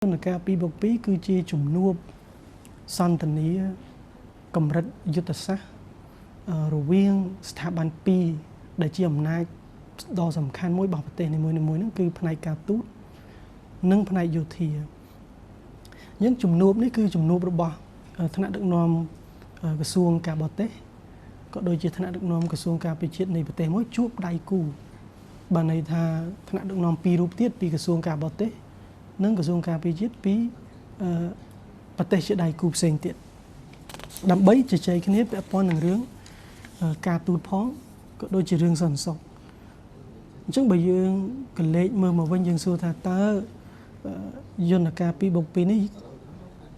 ในการปีบกปีคือจีจุ่มนูบสันตนี้กำรัดยุทธศาสตร์หรือเวียงสถาบันปีได้จีอำนาจดอสำคัญมวยบอกประเทศในมวยนั่นคือภายการตูดนึ่งภายโยธียังจุ่มนูบนี่คือจุ่มนูบระบอบธนาดักนอมกระทรวงการบอเตก็โดยจีธนาดักนอมกระทรวงการไปเชิดในประเทศมวยจูบได้กูบานในทาธนาดักนอมปีรูปเทียดปีกระทรวงการบอเตนึ่งกระทรวงการไปเชิดปีประเทศจะได้กูเสียงเตียดดำใบจะใจแค่นี้เป็นปอนหนึ่งเรื่องการตูดพ้องก็โดยจีเรื่องสันสกจังใบยืงกันเล็กเมื่อมาวันยังสู้ท่าเตอร์ยนต์การปีบกปีนี้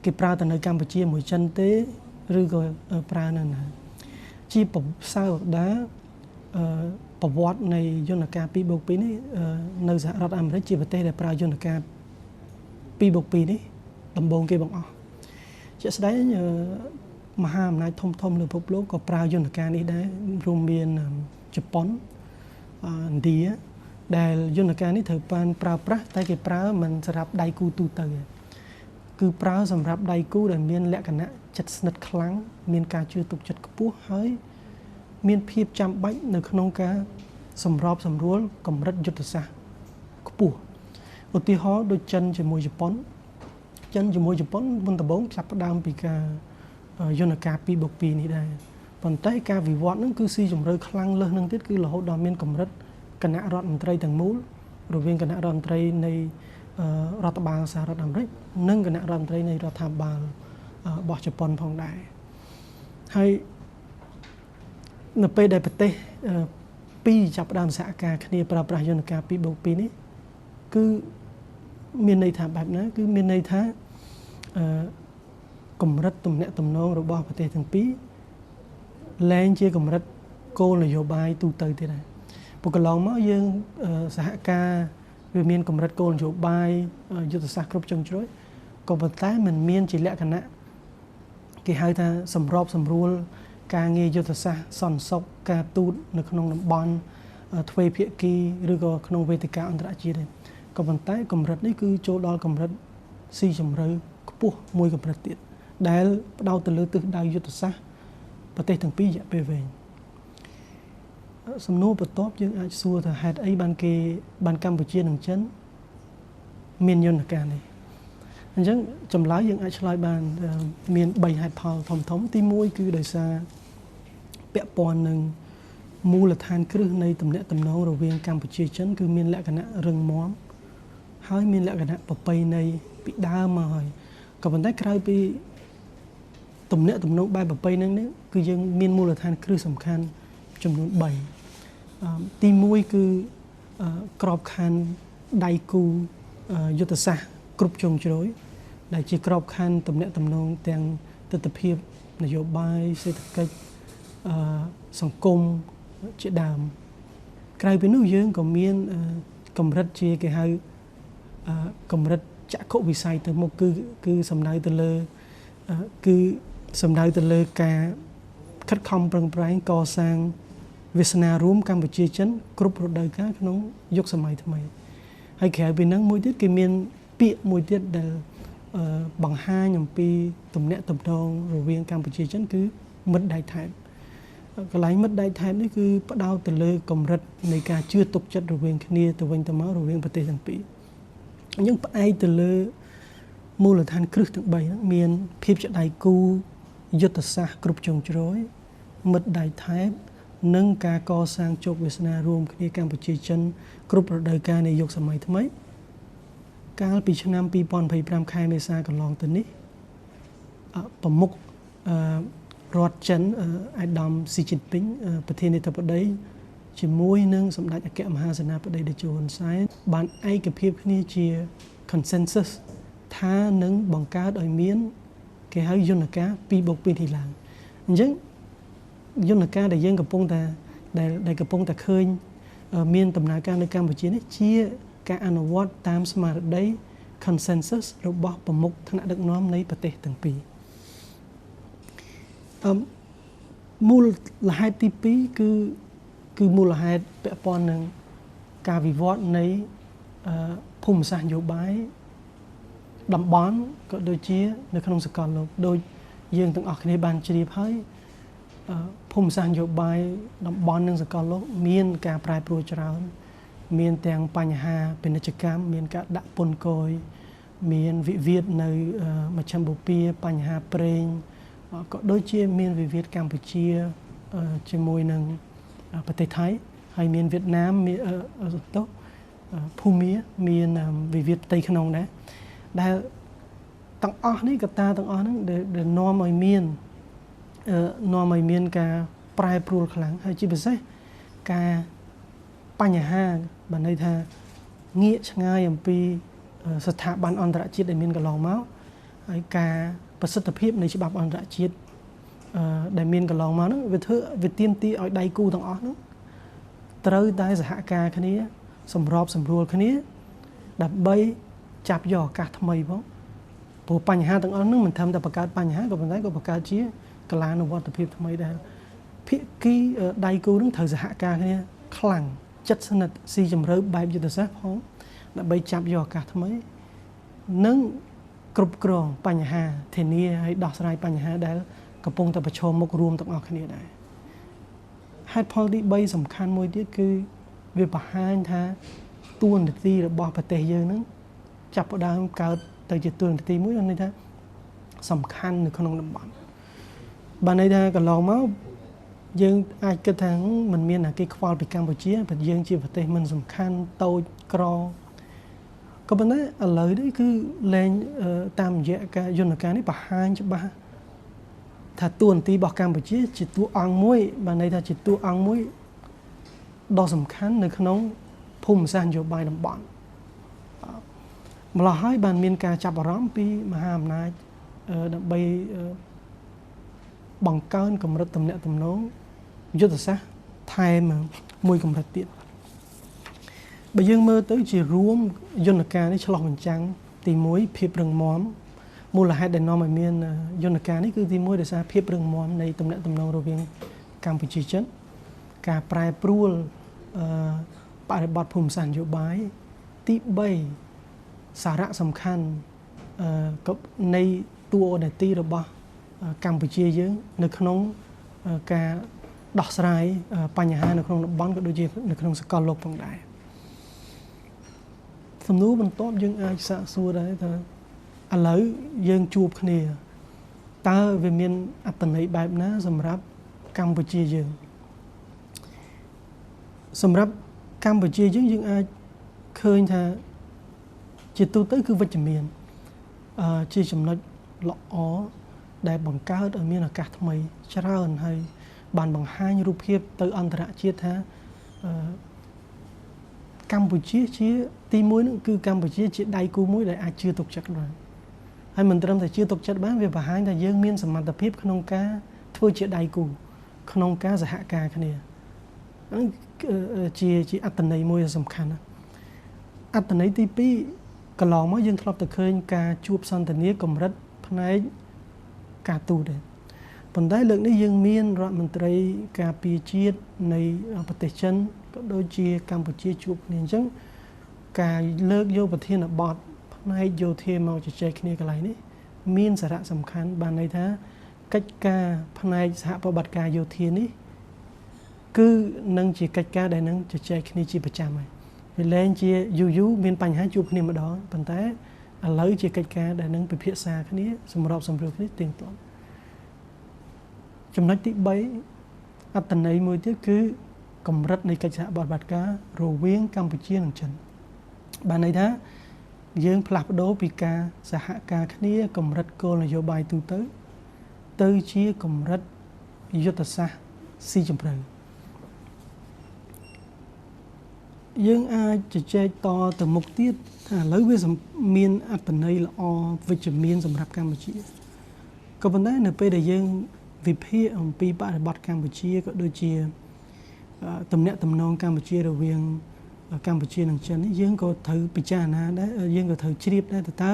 เก็บปลาแต่ในกัมพูชีหมวยจันเต้หรือก็ปลานั่นนะชีปบเศร้าด้าประวัติในยนต์การปีบกปีนี้ในสหรัฐอเมริกาจีประเทศได้ปลายนต์การปีบกปีนี้ลำบงเก็บบังออกจะแสดงมหาอำนาจทมหรือพบโลกก็ปลายยนต์การนี้ได้รวมเบียนญี่ปุ่นดีได้ยนต์การนี้ถือเป็นปลาปลาแต่เก็บปลามันสำหรับไดกูตูเตอร์คือปลาสำหรับไดกูแต่เมียนและกันนะจัดสนัดครั้งเมียนการชื่อตุกจัดกระปุกเฮ้ยเมียนเพียบจำใบในขนมการสำรอบสำรวจกำรัดยุทธศาสตร์กระปุกอุติฮอโดยจันจมูกญี่ปุ่นจันจมูกญี่ปุ่นบนตะบงจับดามปีกายนต์การปีบกปีนี้ได้ปัจจัยการวิวัฒน์นั่นคือซีจมเรือครั้งเลิศนั่นที่คือเราดอมเมียนกำรัดคณะรัฐมนตรีต่างมูลหรือเวียนคณะรัฐมนตรีในรัฐบาลสหรัฐอเมริกานึ่งคณะรัฐมนตรีในรัฐบาลบอญี่ปุ่นพองได้ให้ในปีใดประเทศปีจับดามสากาคณีปราบปรามยนต์การปีบกปีนี้คือมีในฐานแบบนั้นคือมีในฐานกำรัดตุ่มเนี่ยตุ่มน้องระบอบประเทศทั้งปีแรงเชี่ยกำรัดโกลนโยบายตูเตยที่ไหนปกลองมายังสหการเวียนกำรัดโกลนโยบายยุทธศาสตร์ครบจงช่วยก็ปัจจัยมันเมียนจีเละกันนะกี่ให้ท่าสำรอบสำรวจการเงยยุทธศาสตร์สอนศกการตูดในขนมบอลทเวเพียกีหรือก็ขนมเวทีการอันตรายจีเลยก็ปัจจัยกำรัดนี่คือโจดอลกำรัดซีจำเรือปุ๊บมวยกำรัดติดได้ดาวตะลือตึกดาวยุทธศาสตร์ประเทศทั้งปีจะไปเวงสำนวนประตอบยังอาจสัวแต่เหตุไอ้บันกัมพูชีหนึ่งชั้นเมียนยนต์การนี้อันนั้นจำลายยังอาจลายบานเมียนใบเหตุพาวทอมที่มวยคือโดยซาเปะปอนหนึ่งมูลฐานครึ่งในตำแหน่งตำนองระเวียงกัมพูชีชั้นคือเมียนและคณะเริงม้อมให้เมียนและคณะปะไปในปีดามาหอยกับวันได้ใครไปตำแหน่งตำนองใบปะไปนั่นนี่คือยังเมียนมูลฐานครึ่งสำคัญจำนวนใบตีมวยคือกรอบคันไดกูยุทธศาสตร์กรุบจงโจยได้จีกรอบคันตำแหน่งตำนองแต่งตัดเพียบนโยบายเศรษฐกิจสังคมเจดามกลายเป็นนู่นยังก็มีกำรัดเชียร์ให้กำรัดจะโควิสัยแต่หมกคือสำนักตะเลคือสำนักตะเลการคัดคำปรังปรายก่อสร้างเวสนาร่วมกัมพูชีชั้นกรุบรถได้กันขนมยกสมัยทำไมให้แขกเป็นนักมวยที่เกี่ยมเปียมวยที่เดบังห้าอย่างปีตุ่มเนะตุ่มทองระเวียงกัมพูชีชั้นคือมัดได้แทนก็หลายมัดได้แทนนี่คือประดาวตะเลกำรัดในการเชื่อตกจัดระเวียงคณีตะวันตะมาระเวียงประเทศทั้งปียังไปตะเลมูลฐานครึ่งถึงใบนักเมียนเพียบจะได้กูยุทธศาสตร์กรุบจงโจยมัดได้แทนนึ่งการก่อสร้างโจกเวสนารวมคณีกัมพูชีชั้นกรุบรถได้การในยุคสมัยทำไมการปีชนามปีปอนไปปรามคายเมษากันลองตัวนี้ประมุขรอดจันไอดอมซีจินปิงประเทศในตะวันใดจิมวยนึ่งสมเด็จแก่มหาเสนาประเดี๋ยวโจนไซน์บานไอกับเพียบนี่เชียคอนเซนแซสท่านึ่งบังการโดยเมียนแก่ให้ยนต์การปีบกปีที่หลังยังยนต์การได้ยังกับปงแต่ได้กับปงแต่เคยเมียนตำนานการในกัมพูชีนี่เชียการอนุวัตตามสมาร์ทได้คอนเซนแซสระบบประมุขธนาดักน้อมในประเทศต่างปีมูลเหตุที่ปีคือมูลเหตุเปะปอนหนึ่งการวิวัฒน์ในภูมิศาสตร์นโยบาย តំបន់ក៏ដូចជានៅក្នុងសកលលោកដូចយើងទាំងអស់គ្នាបានជ្រាបហើយភូមិសាស្ត្រនយោបាយតំបន់និងសកលលោកមានការប្រែប្រួលច្រើនមានទាំងបញ្ហាពាណិជ្ជកម្មមានការដាក់ពន្ធគយមានវិវាទនៅមជ្ឈិមបូព៌ាបញ្ហាប្រេងក៏ដូចជាមានវិវាទកម្ពុជាជាមួយនឹងប្រទេសថៃហើយមានវៀតណាមមានភូមាមានវិវាទផ្ទៃក្នុងដែរដែលទាំងអស់នេះកត្តាទាំងអស់ហ្នឹងដែលនាំឲ្យមានការប្រែប្រួលខ្លាំងហើយជាពិសេសការបញ្ហាបានន័យថាងាកឆ្ងាយអំពីស្ថាប័នអន្តរជាតិដែលមានកន្លងមកហើយការប្រសិទ្ធភាពនៃច្បាប់អន្តរជាតិដែលមានកន្លងមកហ្នឹងវាទាមទារឲ្យដៃគូទាំងអស់ហ្នឹងត្រូវតែសហការគ្នាសម្របសម្រួលគ្នាដើម្បីចាប់យកឱកាសថ្មីផងព្រោះបញ្ហាទាំងអស់ហ្នឹងមិនត្រឹមតែបង្កើតបញ្ហាក៏ប៉ុន្តែក៏បង្កើតជាកលានុវត្តភាពថ្មីដែរភាគីដៃគូហ្នឹងត្រូវសហការគ្នាខ្លាំងចិត្តស្និទ្ធស៊ីជម្រៅបែបយុទ្ធសាស្ត្រផងដើម្បីចាប់យកឱកាសថ្មីនិងគ្រប់គ្រងបញ្ហាធានាហើយដោះស្រាយបញ្ហាដែលកំពុងតែប្រឈមមុខរួមទាំងអស់គ្នាដែរហេតុផលទី3សំខាន់មួយទៀតគឺវាបង្ហាញថាតួនាទីរបស់ប្រទេសយើងហ្នឹងចាប់ផ្ដើមកើតទៅជាតួនាទីមួយន័យថាសំខាន់នៅក្នុងតំបន់បានន័យថាកន្លងមកយើងអាចគិតថាมันមានអាគេខ្វល់ពីកម្ពុជាព្រោះយើងជាប្រទេសមិនសំខាន់តូចក្រក៏ប៉ុន្តែឥឡូវនេះគឺលែងតាមរយៈការយន្តការនេះបង្ហាញច្បាស់ថាតួនាទីរបស់កម្ពុជាជាតួអង្គមួយបានន័យថាជាតួអង្គមួយដ៏សំខាន់នៅក្នុងភូមិសាស្ត្រនយោបាយតំបន់ម្ល៉េះហើយបានមានការចាប់អារម្មណ៍ពីមហាអំណាចដើម្បីបង្កើនកម្រិតទំនាក់ទំនងយុទ្ធសាស្ត្រថែមមួយកម្រិតទៀតបើយើងមើលទៅជារួមយន្តការនេះឆ្លុះបញ្ចាំងទី1ភាពរឹងមាំមូលហេតុដែលនាំឲ្យមានយន្តការនេះគឺទី1ដោយសារភាពរឹងមាំនៃទំនាក់ទំនងរវាងកម្ពុជាចិនការប្រែប្រួលបរិបទភូមិសាស្ត្រនយោបាយទី3សារៈសំខាន់នៃតួនាទីរបស់កម្ពុជាយើងនៅក្នុងការដោះស្រាយបញ្ហានៅក្នុងតំបន់ក៏ដូចជានៅក្នុងសកលលោកផងដែរសំណួរបន្ទាប់យើងអាចសាកសួរដែរថាឥឡូវយើងជួបគ្នាតើវាមានអត្ថន័យបែបណាសម្រាប់កម្ពុជាយើងសម្រាប់កម្ពុជាយើងអាចឃើញថាជាទូទៅគឺវិជ្ជមានជាចំណុចល្អដែលបង្កើតឲ្យមានឱកាសថ្មីច្រើនហើយបានបង្ហាញរូបភាពទៅអន្តរជាតិថាកម្ពុជាជាទី1នោះគឺកម្ពុជាជាដៃគូមួយដែលអាចជឿទុកចិត្តបានហើយមិនត្រឹមតែជឿទុកចិត្តបានវាបង្ហាញថាយើងមានសមត្ថភាពក្នុងការធ្វើជាដៃគូក្នុងការសហការគ្នាហ្នឹងជាអត្ថន័យមួយសំខាន់ណាស់អត្ថន័យទី2កន្លងមកយើងធ្លាប់តែឃើញការជួបសន្ទនាកម្រិតផ្នែកការទូតដែរប៉ុន្តែលើកនេះយើងមានរដ្ឋមន្ត្រីការពារជាតិនៃប្រទេសចិនក៏ដូចជាកម្ពុជាជួបគ្នាអញ្ចឹងការលើកយកប្រធានបទផ្នែកយោធាមកជជែកគ្នាកន្លែងនេះមានសារៈសំខាន់បានន័យថាកិច្ចការផ្នែកសហប្រតិបត្តិការយោធានេះគឺនឹងជាកិច្ចការដែលនឹងជជែកគ្នាជាប្រចាំហើយវាលែងជាយូរមានបញ្ហាជួបគ្នាម្ដងប៉ុន្តែឥឡូវជាកិច្ចការដែលនឹងពិភាក្សាគ្នាសម្របសម្រួលគ្នាទៀងទាត់ចំណុចទី3អត្ថន័យមួយទៀតគឺកម្រិតនៃកិច្ចសហប្រតិបត្តិការរវាងកម្ពុជានិងចិនបានន័យថាយើងផ្លាស់ប្ដូរពីការសហការគ្នាកម្រិតគោលនយោបាយទូទៅជាកម្រិតយុទ្ធសាស្ត្រស៊ីជម្រៅយើងអាចជជែកតទៅមុខទៀតថាឥឡូវវាមានអត្ថន័យល្អវិជ្ជមានសម្រាប់កម្ពុជាក៏ប៉ុន្តែនៅពេលដែលយើងវិភាគអំពីបរិបទកម្ពុជាក៏ដូចជាទំនាក់ទំនងកម្ពុជារវាងកម្ពុជានិងចិននេះយើងក៏ត្រូវពិចារណាដែរយើងក៏ត្រូវជ្រាបដែរតើ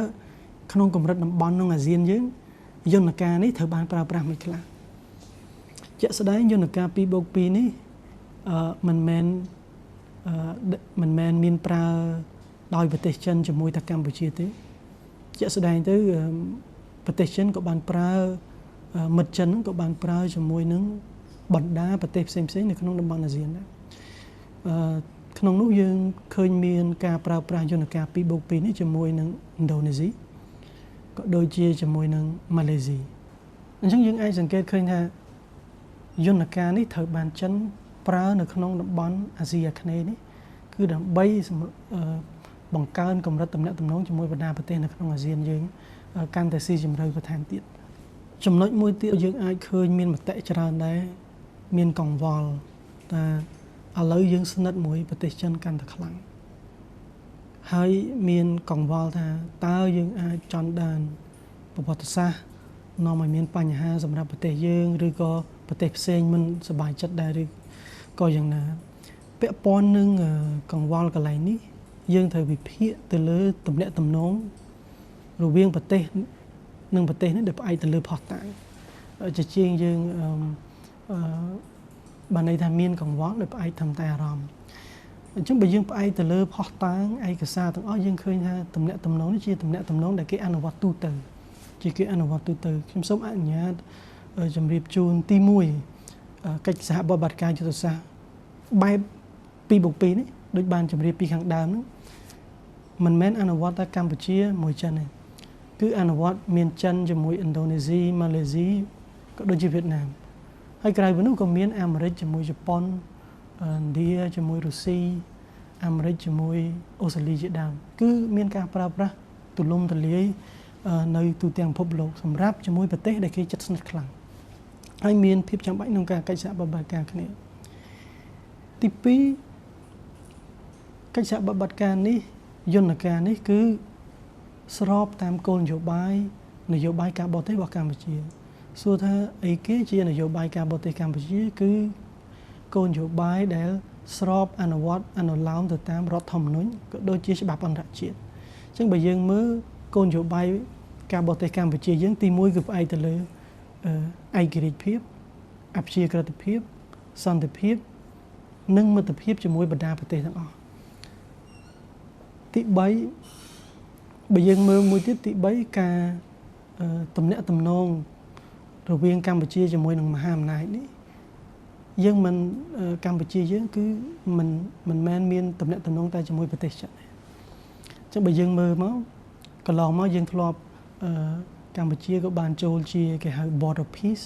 ក្នុងកម្រិតតំបន់ក្នុងអាស៊ានយើងយន្តការនេះត្រូវបានប្រើប្រាស់មិនខ្លះជាក់ស្ដែងយន្តការ 2+2 នេះមិនមែនមានប្រើដោយប្រទេសចិនជាមួយតែកម្ពុជាទេ ជាក់ស្ដែងទៅប្រទេសចិនក៏បានប្រើមិត្តចិនក៏បានប្រើជាមួយនឹងបណ្ដាប្រទេសផ្សេងៗនៅក្នុងតំបន់អាស៊ានដែរក្នុងនោះយើងឃើញមានការប្រើប្រាស់យន្តការ 2+2 នេះជាមួយនឹងឥណ្ឌូនេស៊ីក៏ដូចជាជាមួយនឹងម៉ាឡេស៊ីអញ្ចឹងយើងអាចសង្កេតឃើញថាយន្តការនេះត្រូវបានចិនប្រើនៅក្នុងតំបន់អាស៊ីអាគ្នេយ៍នេះគឺដើម្បីបង្កើនកម្រិតទំនាក់ទំនងជាមួយបណ្ដាប្រទេសនៅក្នុងអាស៊ានយើងកាន់តែស៊ីជម្រៅបន្ថែមទៀតចំណុចមួយទៀតយើងអាចឃើញមានមតិច្រើនដែរមានកង្វល់ថាឥឡូវយើងស្និទ្ធមួយប្រទេសចិនកាន់តែខ្លាំងហើយមានកង្វល់ថាតើយើងអាចចង់ដានប្រវត្តិសាស្ត្រនាំឲ្យមានបញ្ហាសម្រាប់ប្រទេសយើងឬក៏ប្រទេសផ្សេងមិនសប្បាយចិត្តដែរឬក៏យ៉ាងណាពាក់ព័ន្ធនឹងកង្វល់កន្លែងនេះយើងត្រូវវិភាគទៅលើទំនាក់ទំនងរវាងប្រទេសនិងប្រទេសនេះដែលផ្អែកទៅលើភស្តុតាងជាជាងយើងបានន័យថាមានកង្វល់ដោយផ្អែកតាមតែអារម្មណ៍អញ្ចឹងបើយើងផ្អែកទៅលើភស្តុតាងឯកសារទាំងអស់យើងឃើញថាទំនាក់ទំនងនេះជាទំនាក់ទំនងដែលគេអនុវត្តទូទៅជាគេអនុវត្តទូទៅខ្ញុំសូមអនុញ្ញាតជម្រាបជូនទី1កិច្ចសហប្រតិបត្តិការយុទ្ធសាស្ត្របែប 2+2 នេះដូចបានជម្រាបពីខាងដើមហ្នឹងមិនមែនអនុវត្តតែកម្ពុជាមួយចិនទេគឺអនុវត្តមានចិនជាមួយឥណ្ឌូនេស៊ីម៉ាឡេស៊ីក៏ដូចជាវៀតណាមហើយក្រៅពីនោះក៏មានអាមេរិកជាមួយជប៉ុនឥណ្ឌាជាមួយរុស្ស៊ីអាមេរិកជាមួយអូស្ត្រាលីជាដើមគឺមានការប្រើប្រាស់ទូលំទូលាយនៅទូទាំងពិភពលោកសម្រាប់ជាមួយប្រទេសដែលគេជិតស្និទ្ធខ្លាំងហើយមានភាពចាំបាច់ក្នុងការកិច្ចសហប្រតិបត្តិការគ្នាទី2កិច្ចសហប្រតិបត្តិការនេះយន្តការនេះគឺស្របតាមគោលនយោបាយការបរទេសរបស់កម្ពុជាសួរថាអីគេជានយោបាយការបរទេសកម្ពុជាគឺគោលនយោបាយដែលស្របអនុវត្តអនុលោមទៅតាមរដ្ឋធម្មនុញ្ញក៏ដូចជាច្បាប់អន្តរជាតិអញ្ចឹងបើយើងមើលគោលនយោបាយការបរទេសកម្ពុជាយើងទី1គឺផ្អែកទៅលើឯករាជ្យភាពអព្យាក្រឹតភាពសន្តិភាពនិងមិត្តភាពជាមួយបណ្ដាប្រទេសទាំងអស់ទី3បើយើងមើលមួយទៀតទី3ការទំនាក់ទំនងរវាងកម្ពុជាជាមួយនឹងមហាអំណាចនេះយើងមិនកម្ពុជាយើងគឺមិនមែនមានទំនាក់ទំនងតែជាមួយប្រទេសចិនទេអញ្ចឹងបើយើងមើលមកកន្លងមកយើងធ្លាប់កម្ពុជាក៏បានចូលជាគេហៅ Board of Peace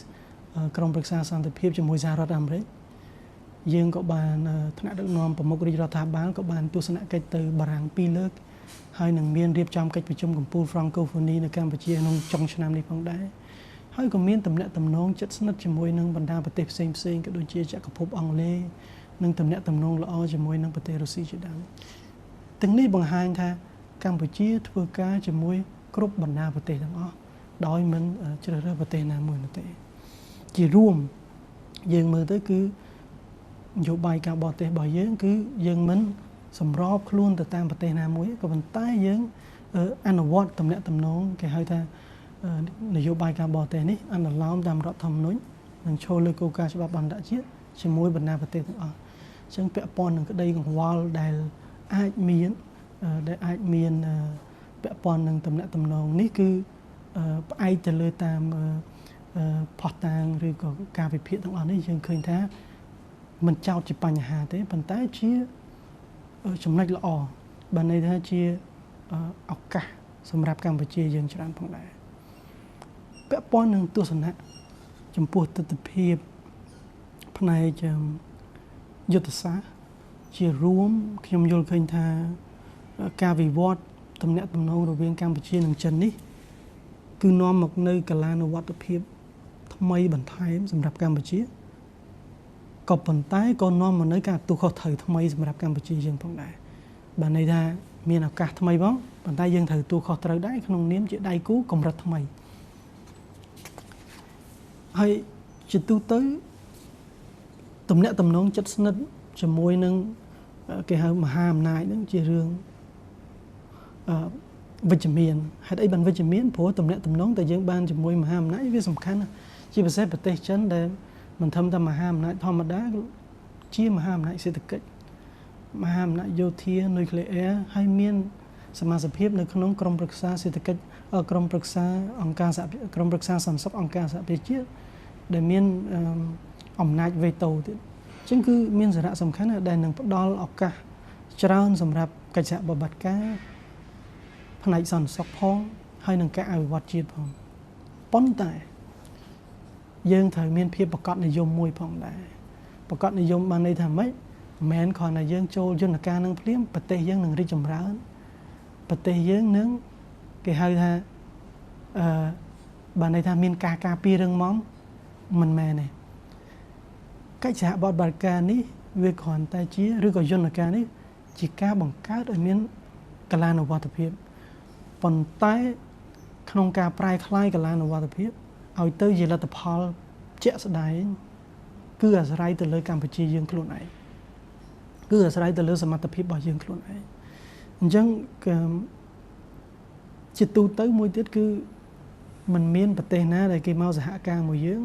ក្រុមប្រឹក្សាសន្តិភាពជាមួយសហរដ្ឋអាមេរិកយើងក៏បានថ្នាក់ដឹកនាំប្រមុខរាជរដ្ឋាភិបាលក៏បានទស្សនកិច្ចទៅបារាំង2លើកហើយនឹងមានរៀបចំកិច្ចប្រជុំកំពូល Francophonie នៅកម្ពុជាក្នុងចុងឆ្នាំនេះផងដែរហើយក៏មានទំនាក់ទំនងជិតស្និទ្ធជាមួយនឹងបណ្ដាប្រទេសផ្សេងក៏ដូចជាចក្រភពអង់គ្លេសនិងទំនាក់ទំនងល្អជាមួយនឹងប្រទេសរុស្ស៊ីជាដើមទាំងនេះបង្ហាញថាកម្ពុជាធ្វើការជាមួយគ្រប់បណ្ដាប្រទេសទាំងអស់ដោយមិនជ្រើសរើសប្រទេសណាមួយនោះទេជារួមយើងមើលទៅគឺនយោបាយការបរទេសរបស់យើងគឺយើងមិនសម្របខ្លួនទៅតាមប្រទេសណាមួយក៏ប៉ុន្តែយើងអនុវត្តទំនាក់ទំនងគេហៅថានយោបាយការបរទេសនេះអនុលោមតាមរដ្ឋធម្មនុញ្ញនិងចូលលើគោលការណ៍ច្បាប់អន្តរជាតិជាមួយបណ្ដាប្រទេសទាំងអស់អញ្ចឹងពាក់ព័ន្ធនឹងក្តីកង្វល់ដែលអាចមានពាក់ព័ន្ធនឹងទំនាក់ទំនងនេះគឺផ្អែកទៅលើតាមផុសតាងឬក៏ការវិភាគទាំងអស់នេះយើងឃើញថាមិនចោទជាបញ្ហាទេប៉ុន្តែជាចំណុចល្អបានន័យថាជាឱកាសសម្រាប់កម្ពុជាយើងច្រើនផងដែរពាក់ព័ន្ធនឹងទស្សនៈចំពោះទស្សនវិជ្ជាផ្នែកយុទ្ធសាស្ត្រជារួមខ្ញុំយល់ឃើញថាការវិវត្តទំនាក់ទំនងរវាងកម្ពុជានិងចិននេះគឺនាំមកនៅកលានុវត្តភាពថ្មីបន្ថែមសម្រាប់កម្ពុជាក៏ប៉ុន្តែក៏នាំមកនៅការទូខុសត្រូវថ្មីសម្រាប់កម្ពុជាយើងផងដែរបានន័យថាមានឱកាសថ្មីផងប៉ុន្តែយើងត្រូវទូខុសត្រូវដែរក្នុងនាមជាដៃគូកម្រិតថ្មីហើយជាទូទៅទំនាក់ទំនងជិតស្និទ្ធជាមួយនឹងគេហៅមហាអំណាចហ្នឹងជារឿងវិជ្ជមានហេតុអីបានវិជ្ជមានព្រោះទំនាក់ទំនងតែយើងបានជាមួយមហាអំណាចវាសំខាន់ណាស់ជាពិសេសប្រទេសចិនដែលមិនធំតែមហាអំណាចធម្មតាជាមហាអំណាចសេដ្ឋកិច្ចមហាអំណាចយោធានុយក្លេអ៊ែរហើយមានសមាជិកភាពនៅក្នុងក្រុមប្រឹក្សាសេដ្ឋកិច្ច ក្រុមប្រឹក្សាអង្គការក្រុមប្រឹក្សាសន្តិសុខអង្គការសហប្រជាជាតិដែលមានអំណាចវេតូទៀតអញ្ចឹងគឺមានសារៈសំខាន់ណាស់ដែលនឹងផ្ដល់ឱកាសច្រើនសម្រាប់កិច្ចសហប្រតិបត្តិការផ្នែកសន្តិសុខផងហើយនឹងការអភិវឌ្ឍជាតិផងប៉ុន្តែយើងត្រូវមានភាពប្រកបនិយមមួយផងដែរប្រកបនិយមបានន័យថាម៉េចមិនមែនគ្រាន់តែយើងចូលយន្តការនឹងភ្លាមប្រទេសយើងនឹងរីកចម្រើនប្រទេសយើងនឹងគេហៅថាបានន័យថាមានការការពាររឹងមាំមិនមែនទេកិច្ចសហប្រតិបត្តិការនេះវាគ្រាន់តែជាឬក៏យន្តការនេះជាការបង្កើតឲ្យមានកលានុវត្តភាពប៉ុន្តែក្នុងការប្រែក្លាយកលានុវត្តភាពឲ្យទៅជាលទ្ធផលជាក់ស្ដែងគឺអាស្រ័យទៅលើកម្ពុជាយើងខ្លួនឯងគឺអាស្រ័យទៅលើសមត្ថភាពរបស់យើងខ្លួនឯងអញ្ចឹងជាទូទៅមួយទៀតគឺมันមានប្រទេសណាដែលគេមកសហការមួយយើង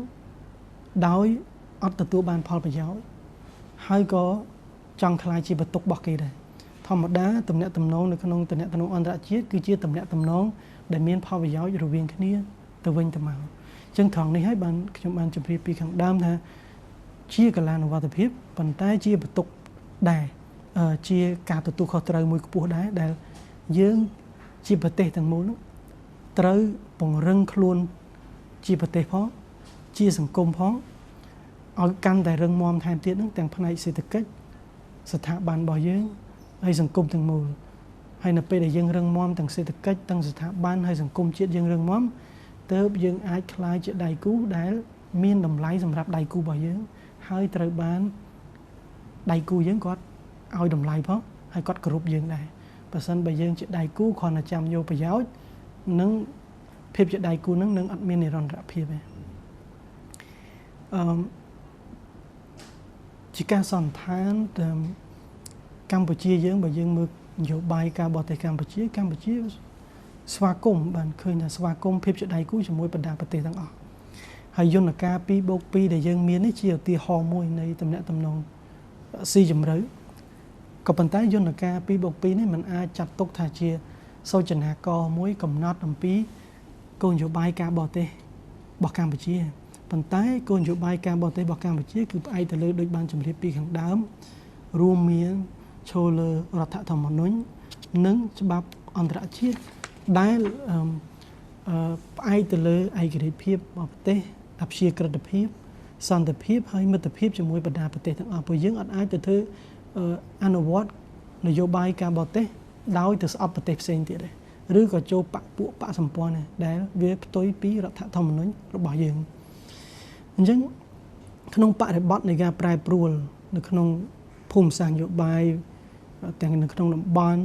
ដោយអត់ទទួលបានផលប្រយោជន៍ហើយក៏ចង់ខ្លាចជាបន្ទុករបស់គេដែរធម្មតាទំនាក់ទំនងនៅក្នុងទំនាក់ទំនងអន្តរជាតិគឺជាទំនាក់ទំនងដែលមានផលប្រយោជន៍រវាងគ្នាទៅវិញទៅមកអញ្ចឹងត្រង់នេះហើយបានខ្ញុំបានជម្រាបពីខាងដើមថាជាកលានុវត្តភាពប៉ុន្តែជាបន្ទុកដែរជាការទទួលខុសត្រូវមួយខ្ពស់ដែរដែលយើងជាប្រទេសទាំងមូលនោះត្រូវពង្រឹងខ្លួនជាប្រទេសផងជាសង្គមផងឲ្យកាន់តែរឹងមាំថែមទៀតនឹងទាំងផ្នែកសេដ្ឋកិច្ចស្ថាប័នរបស់យើងហើយសង្គមទាំងមូលហើយនៅពេលដែលយើងរឹងមាំទាំងសេដ្ឋកិច្ចទាំងស្ថាប័នហើយសង្គមជាតិយើងរឹងមាំទើបយើងអាចក្លាយជាដៃគូដែលមានតម្លៃសម្រាប់ដៃគូរបស់យើងហើយត្រូវបានដៃគូយើងគាត់ឲ្យតម្លៃផងហើយគាត់គោរពយើងដែរបើសិនបើយើងជាដៃគូគ្រាន់តែចាំយកប្រយោជន៍និងភាពជាដៃគូនឹងអត់មាននិរន្តរភាពទេជាការសន្និដ្ឋានកម្ពុជាយើងបើយើងមើលនយោបាយការបរទេសកម្ពុជាស្វាគមន៍បានឃើញថាស្វាគមន៍ភាពជាដៃគូជាមួយបណ្ដាប្រទេសទាំងអស់ហើយយន្តការ 2+2 ដែលយើងមាននេះជាឧទាហរណ៍មួយនៃទំនាក់ទំនងស៊ីជម្រៅក៏ប៉ុន្តែយន្តការ 2+2 នេះมันអាចចាត់ទុកថាជាសូចនាករមួយកំណត់អំពីគោលនយោបាយការបរទេសរបស់កម្ពុជាប៉ុន្តែគោលនយោបាយការបរទេសរបស់កម្ពុជាគឺផ្អែកទៅលើដូចបានជម្រាបពីខាងដើមរួមមានឈលលើរដ្ឋធម្មនុញ្ញនិងច្បាប់អន្តរជាតិដែលផ្អែកទៅលើឯករាជ្យភាពរបស់ប្រទេសអព្យាក្រឹតភាពសន្តិភាពហើយមិត្តភាពជាមួយបណ្ដាប្រទេសទាំងអស់ព្រោះយើងអត់អាចទៅធ្វើអនុវត្តនយោបាយការបរទេសដោយទៅស្អប់ប្រទេសផ្សេងទៀតទេឬក៏ចូលពួកបកសម្ព័ន្ធដែលវាផ្ទុយពីរដ្ឋធម្មនុញ្ញរបស់យើងអញ្ចឹងក្នុងបរិបទនៃការប្រែប្រួលនៅក្នុងភូមិសាស្ត្រនយោបាយទាំងនៅក្នុងតំបន់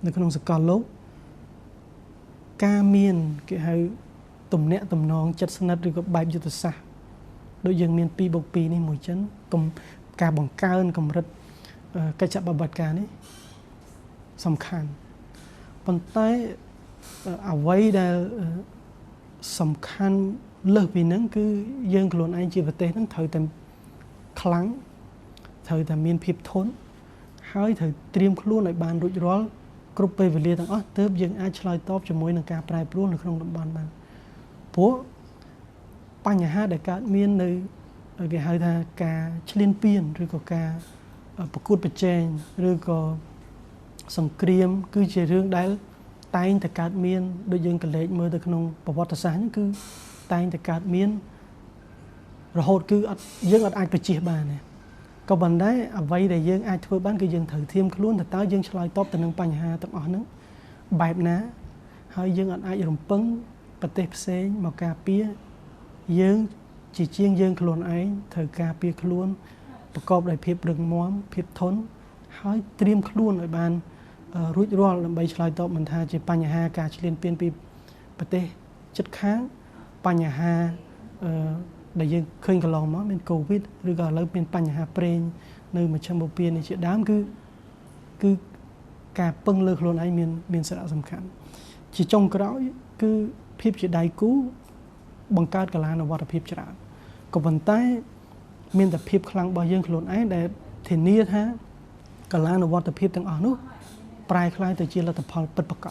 នៅក្នុងសកលលោកការមានគេហៅទំនាក់ទំនងជិតស្និទ្ធឬក៏បែបយុទ្ធសាស្ត្រដូចយើងមាន 2+2 នេះមួយចិនការបង្កើនកម្រិតកិច្ចបត្តិការនេះសំខាន់ប៉ុន្តែអ្វីដែលសំខាន់លើសពីហ្នឹងគឺយើងខ្លួនឯងជាប្រទេសហ្នឹងត្រូវតែខ្លាំងត្រូវតែមានភាពធន់ហើយត្រូវត្រៀមខ្លួនឲ្យបានរួចរាល់គ្រប់ពេលវេលាទាំងអស់ទើបយើងអាចឆ្លើយតបជាមួយនឹងការប្រែប្រួលនៅក្នុងតំបន់បានព្រោះបញ្ហាដែលកើតមាននៅគេហៅថាការឈ្លានពានឬក៏ការប្រកួតប្រជែងឬក៏សង្គ្រាមគឺជារឿងដែលតែងតែកើតមានដូចយើងកលេចមើលទៅក្នុងប្រវត្តិសាស្ត្រហ្នឹងគឺតែងតែកើតមានរហូតគឺយើងអត់អាចបញ្ជៀសបានទេក៏ប៉ុន្តែអ្វីដែលយើងអាចធ្វើបានគឺយើងត្រូវធៀមខ្លួនតើយើងឆ្លើយតបទៅនឹងបញ្ហាទាំងអស់ហ្នឹងបែបណាហើយយើងអត់អាចរំពឹងប្រទេសផ្សេងមកការពារយើងជាជាងយើងខ្លួនឯងត្រូវការពារខ្លួនប្រកបដោយភាពរឹងមាំភាពធន់ហើយត្រៀមខ្លួនឲ្យបានរួចរាល់ដើម្បីឆ្លើយតបមិនថាជាបញ្ហាការឈ្លានពានពីប្រទេសជិតខាងបញ្ហាដែលយើងឃើញកន្លងមកមានកូវីដឬក៏ឥឡូវមានបញ្ហាប្រេងនៅមជ្ឈមបូព៌ានេះជាដើមគឺការពឹងលើខ្លួនឯងមានសារៈសំខាន់ជាចុងក្រោយគឺភាពជាដៃគូបង្កើតកលានុវត្តភាពច្រើនក៏ប៉ុន្តែមានតែភាពខ្លាំងរបស់យើងខ្លួនឯងដែលធានាថាកលានុវត្តភាពទាំងអស់នោះប្រែក្លាយទៅជាលទ្ធផលពិតប្រាកដ